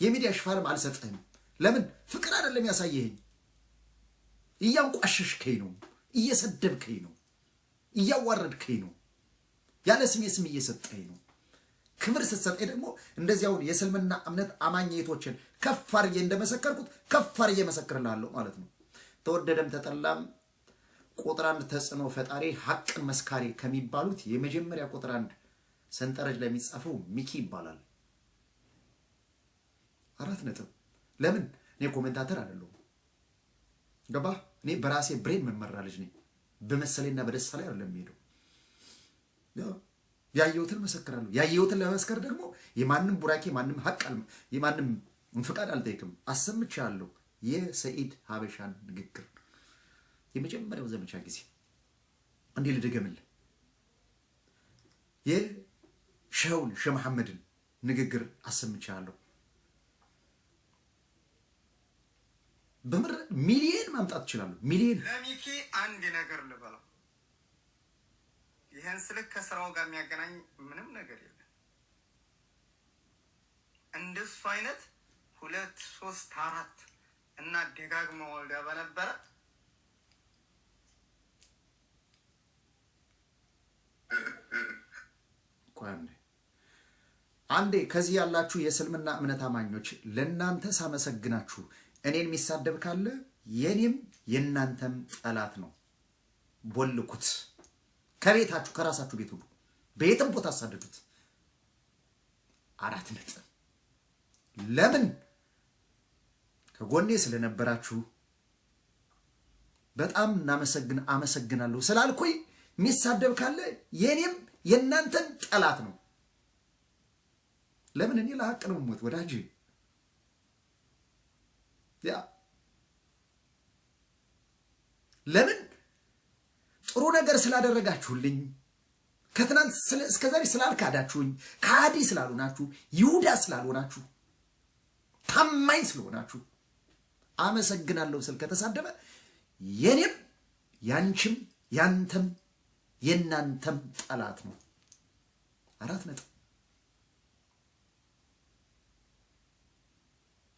የሚዲያ ሽፋንም አልሰጥህም ለምን ፍቅር አይደለም ያሳየኸኝ እያንቋሸሽከኝ ነው እየሰደብከኝ ነው እያዋረድከኝ ነው ያለ ስም እየሰጠኸኝ ነው ክብር ስትሰጠኝ ደግሞ እንደዚያው የእስልምና እምነት አማኝቶችን ከፍ አድርጌ እንደመሰከርኩት ከፍ አድርጌ መሰክርልሃለሁ ማለት ነው ተወደደም ተጠላም ቁጥር 1 ተጽዕኖ ፈጣሪ ሐቅን መስካሪ ከሚባሉት የመጀመሪያ ቁጥር 1 ሰንጠረዥ ላይ የሚጻፈው ሚኪ ይባላል 4 ነጥብ ለምን እኔ ኮሜንታተር አይደለሁም ገባ እኔ በራሴ ብሬን መመራ ልጅ ነኝ በመሰለኝና በደስታ ላይ አይደለም ሄደው ያየሁትን መሰክራለሁ ያየሁትን ለመስከር ደግሞ የማንንም ቡራኬ ማንንም ሐቅ የማንንም ፍቃድ አልጠይቅም አሰምቻለሁ የሰኢድ ሀበሻን ንግግር የመጀመሪያው ዘመቻ ጊዜ እንዴ ልደገምልህ የሸውን ሸመሐመድን ንግግር አሰምቻለሁ በመረ ሚሊየን ማምጣት ይችላል ሚሊየን ለሚኪ አንድ ነገር ልበለው ይሄን ስልክ ከስራው ጋር የሚያገናኝ ምንም ነገር የለም እንደሱ አይነት 2 3 4 እና ደጋግሞ ወልዳ በነበረ አንዴ ከዚህ ያላችሁ የእስልምና እምነት አማኞች ለእናንተ ሳመሰግናችሁ እኔን የሚሳደብ ካለ የኔም የእናንተም ጠላት ነው ቦልኩት ከቤታችሁ ከራሳችሁ ቤት ሁሉ በየትም ቦታ አሳደዱት 4 ነጥብ ለምን ከጎኔ ስለነበራችሁ በጣም አመሰግናለሁ ስላልኩኝ የሚሳደብ ካለ የኔም የእናንተም ጠላት ነው ለምን እኔ ለሐቅ ነው ሞት ወዳጅ ያ ለምን ጥሩ ነገር ስላደረጋችሁልኝ ከትናንት እስከዛሬ ስላልካዳችሁኝ ካዲ ስላልሆናችሁ ይሁዳ ስላልሆናችሁ ታማኝ ስለሆናችሁ አመሰግናለሁ ስል ከተሳደበ የኔም ያንቺም ያንተም የናንተም ጠላት ነው 4 ነጥብ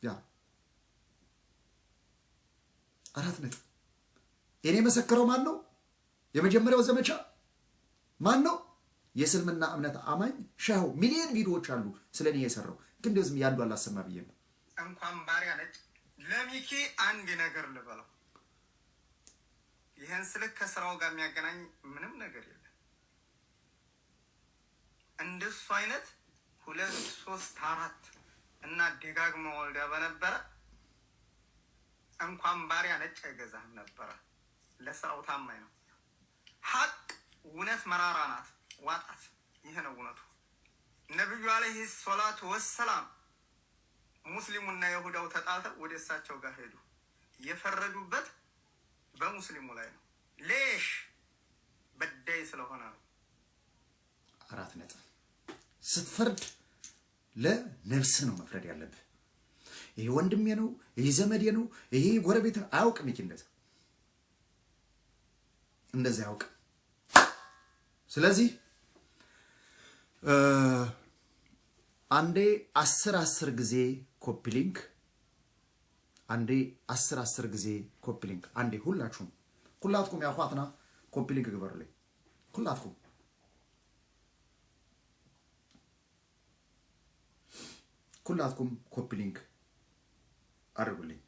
ያ 4 ነጥብ እኔ መሰከረው ማን ነው የመጀመሪያው ዘመቻ ማን ነው የእስልምና እምነት አማኝ ሻው ሚሊየን ቪዲዮዎች አሉ ስለኔ የሰራው ግን እንደዚህ ያንዱ አላሰማ ብዬ ነው እንኳን ባሪያ ነጭ ለሚኪ አንድ ነገር ልበለው ይሄን ስልክ ከስራው ጋር የሚያገናኝ ምንም ነገር የለም እንደሱ አይነት 2 3 4 እና ደጋግሞ ወልዳ በነበረ እንኳን ባሪያ ነጭ አይገዛም ነበር ለስራው ታማኝ ነው ሐቅ እውነት መራራ ናት ዋጣት ይሄ ነው እውነቱ ነብዩ አለይሂ ሰላቱ ወሰላም ሙስሊሙና ይሁዳው ተጣልተው ወደ እሳቸው ጋር ሄዱ የፈረዱበት በሙስሊሙ ላይ ነው ለሽ በዳይ ስለሆነ ነው 4 ነጥብ ስትፈርድ ለነፍስ ነው መፍረድ ያለብህ ይሄ ወንድሜ ነው ይሄ ዘመዴ ነው ይሄ ጎረቤት አያውቅም እንደዚህ ያውቅ ስለዚህ አንዴ 10 ጊዜ ኮፒ ሊንክ አንዴ 10 ጊዜ ኮፒ ሊንክ አንዴ ሁላችሁም ያኳትና ኮፒ ሊንክ ግበሩልኝ ሁላችሁም ኮፒ ሊንክ አድርጉልኝ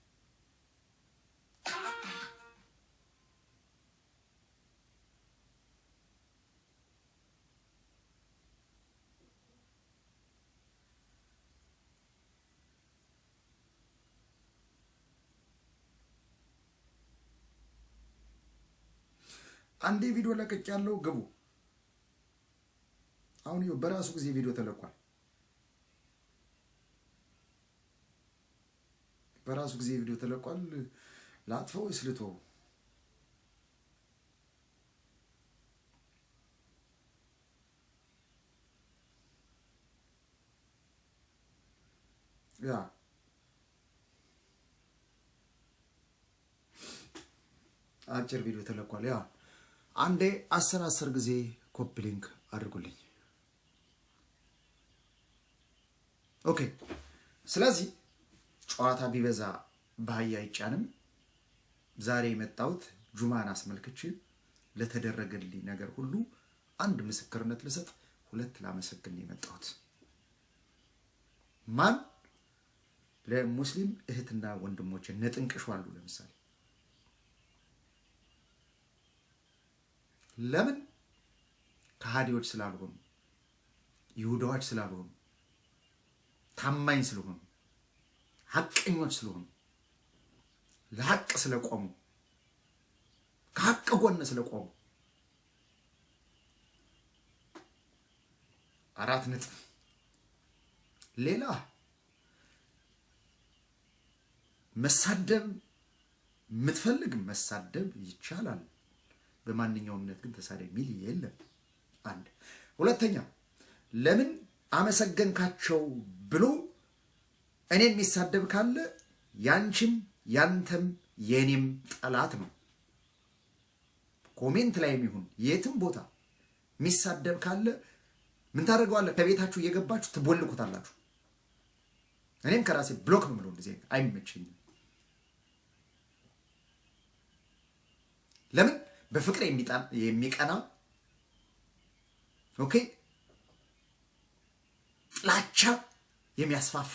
አንዴ ቪዲዮ ለቀቅ ያለው ግቡ አሁን ይኸው በራሱ ጊዜ ቪዲዮ ተለቋል በራሱ ጊዜ ቪዲዮ ተለቋል ላጥፈው ይስልቶ ያ አጭር ቪዲዮ ተለቋል ያ አንዴ 10 ጊዜ ኮፒ ሊንክ አድርጉልኝ ኦኬ ስለዚህ ጨዋታ ቢበዛ በአህያ አይጫንም። ዛሬ የመጣሁት ጁማን አስመልክቼ ለተደረገልኝ ነገር ሁሉ አንድ ምስክርነት ልሰጥ፣ ሁለት ላመሰግን የመጣሁት። ማን ለሙስሊም እህትና ወንድሞቼ ነጥንቅሹ አሉ። ለምሳሌ ለምን ከሃዲዎች ስላልሆኑ፣ ይሁዳዎች ስላልሆኑ፣ ታማኝ ስለሆኑ፣ ሐቀኞች ስለሆኑ፣ ለሐቅ ስለቆሙ፣ ከሐቅ ጎን ስለቆሙ 4 ነጥብ። ሌላ መሳደብ የምትፈልግ መሳደብ ይቻላል። በማንኛውም እምነት ግን ተሳደብ የሚል የለም። አንድ ሁለተኛ፣ ለምን አመሰገንካቸው ብሎ እኔን የሚሳደብ ካለ ያንቺም ያንተም የኔም ጠላት ነው። ኮሜንት ላይ የሚሆን የትም ቦታ የሚሳደብ ካለ ምን ታደርገዋለህ? ከቤታችሁ እየገባችሁ ትቦልኩታላችሁ። እኔም ከራሴ ብሎክ ነው የምለው። እንደዚህ አይመቸኝም። ለምን በፍቅር የሚቀና ኦኬ፣ ጥላቻ የሚያስፋፋ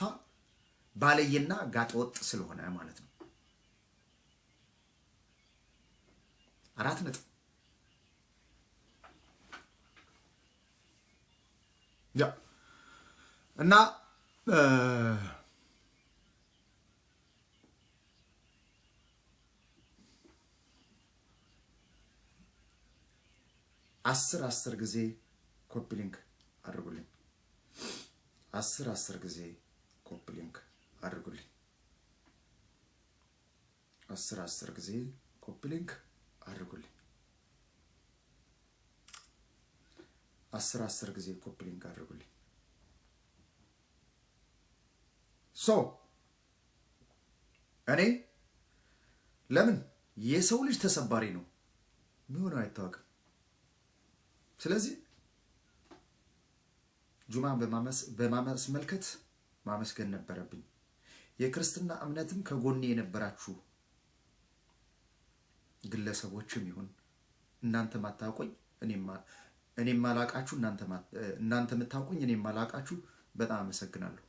ባለየና ጋጠወጥ ስለሆነ ማለት ነው። 4 ነጥብ። ያ እና 10 ጊዜ ኮፒ ሊንክ አድርጉልኝ። 10 ጊዜ ኮፒ ሊንክ አድርጉልኝ። 10 ጊዜ ኮፒ ሊንክ አድርጉልኝ። 10 ጊዜ ኮፒ ሊንክ አድርጉልኝ። እኔ ለምን የሰው ልጅ ተሰባሪ ነው የሚሆነው አይታወቅም። ስለዚህ ጁማን በማስመልከት ማመስገን ነበረብኝ። የክርስትና እምነትም ከጎኔ የነበራችሁ ግለሰቦችም ይሁን እናንተ ማታውቁኝ እኔም ማላቃችሁ እናንተ የምታውቁኝ እኔም ማላቃችሁ በጣም አመሰግናለሁ።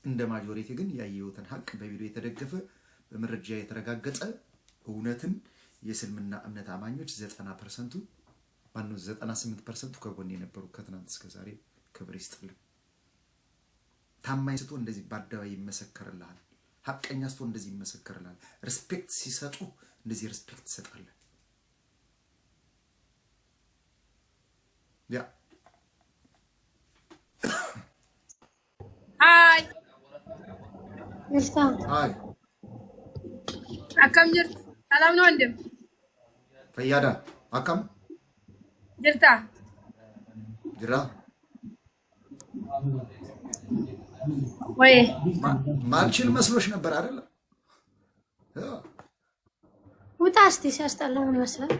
እንደ ማጆሪቲ ግን ያየሁትን ሐቅ በቪዲዮ የተደገፈ በመረጃ የተረጋገጠ እውነትን የእስልምና እምነት አማኞች 90% 98% ከጎኔ የነበሩ ከትናንት እስከ ዛሬ ክብር ይስጥልኝ። ታማኝ ስትሆን እንደዚህ በአደባባይ ይመሰከርልሃል። ሐቀኛ ስትሆን እንደዚህ ይመሰከርልሃል። ሪስፔክት ሲሰጡ እንደዚህ ሪስፔክት ትሰጣለህ። ያ ሃይ ሃይ አካም ጅርት ሰላም ነው ወንድም ፈያዳ አካም ጅርታ ጅራ ወይ ማልችል መስሎሽ ነበር አይደል? ውጣ እስቲ ሲያስጠላ ምን መሰለህ።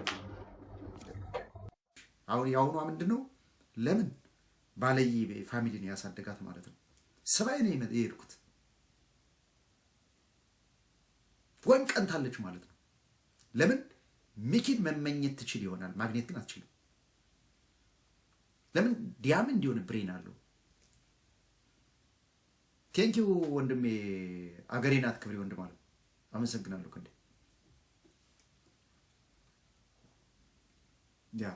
አሁን ያውኗ ምንድነው? ለምን ባለይ ፋሚሊን ያሳደጋት ማለት ነው። ሰባይ ነው የሄድኩት ወይም ቀንታለች ማለት ነው። ለምን ሚኪን መመኘት ትችል ይሆናል፣ ማግኘት ግን አትችልም። ለምን ዲያም እንዲሆን ብሬን አለው። ቴንኪው ወንድሜ አገሬናት ክብሬ ወንድም አለው። አመሰግናለሁ እንዴ ያ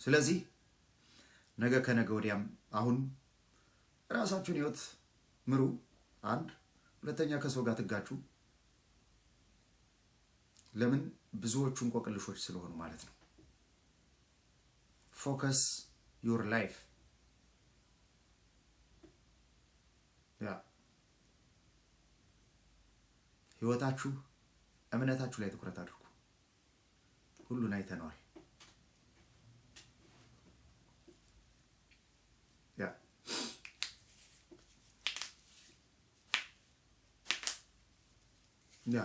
ስለዚህ ነገ ከነገ ወዲያም አሁን ራሳችሁን ህይወት ምሩ። አንድ ሁለተኛ ከሰው ጋር ትጋጩ። ለምን ብዙዎቹ እንቆቅልሾች ስለሆኑ ማለት ነው። ፎከስ ዩር ላይፍ ያ ህይወታችሁ እምነታችሁ ላይ ትኩረት አድርጉ። ሁሉን አይተነዋል። ያ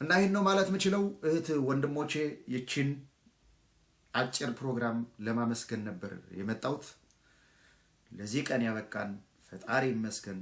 እና ይሄን ነው ማለት የምችለው። እህት ወንድሞቼ ይችን አጭር ፕሮግራም ለማመስገን ነበር የመጣሁት። ለዚህ ቀን ያበቃን ፈጣሪ ይመስገን